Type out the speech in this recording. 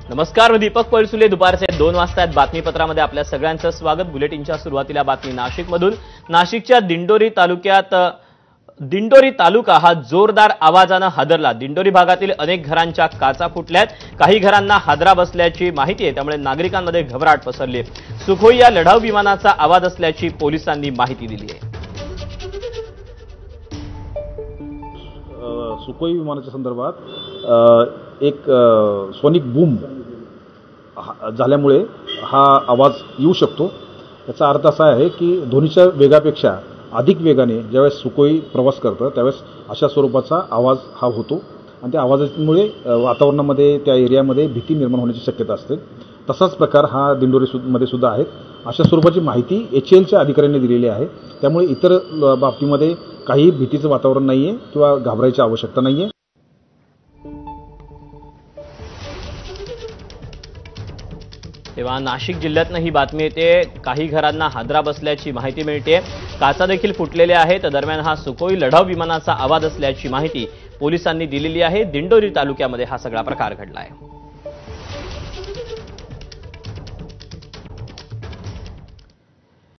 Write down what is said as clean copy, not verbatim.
नमस्कार, मी दीपक पळसुले. दुपारचे 2 वाजता बातमीपत्रामध्ये आपल्या सगळ्यांचं स्वागत. बुलेटिनच्या सुरुवातीला बातमी नाशिकमधून. नाशिकच्या दिंडोरी तालुका हा जोरदार आवाजानं हादरला. दिंडोरी भागातील अनेक घरांच्या काचा फुटल्यात. काही घरांना हादरा बसल्याची माहिती आहे, त्यामुळे नागरिकांमध्ये घबराट पसरली. सुखोई या लढाऊ विमानाचा आवाज असल्याची पोलिसांनी माहिती दिली आहे. सुखोई विमानाच्या संदर्भात एक सोनिक बूम झाल्यामुळे हा आवाज येऊ शकतो. याचा अर्थ असा आहे की ध्वनीच्या वेगापेक्षा अधिक वेगाने ज्यावेळेस सुखोई प्रवास करतं त्यावेळेस अशा स्वरूपाचा आवाज हा होतो आणि त्या आवाजामुळे वातावरणामध्ये त्या एरियामध्ये भीती निर्माण होण्याची शक्यता असते. तसाच प्रकार हा दिंडोरीमध्ये सुद्धा आहे. अशा स्वरूपाची माहिती HALच्या अधिकाऱ्यांनी दिलेली आहे. त्यामुळे इतर बाबतीमध्ये काही भीतीचं वातावरण नाहीये किंवा घाबरायची आवश्यकता नाहीये. तेव्हा नाशिक जिल्ह्यातनं ही बातमी येते. काही घरांना हादरा बसल्याची माहिती मिळते. काचा देखील फुटलेल्या आहेत. दरम्यान हा सुखोई लढाऊ विमानाचा आवाज असल्याची माहिती पोलिसांनी दिलेली आहे. दिंडोरी तालुक्यामध्ये हा सगळा प्रकार घडला आहे.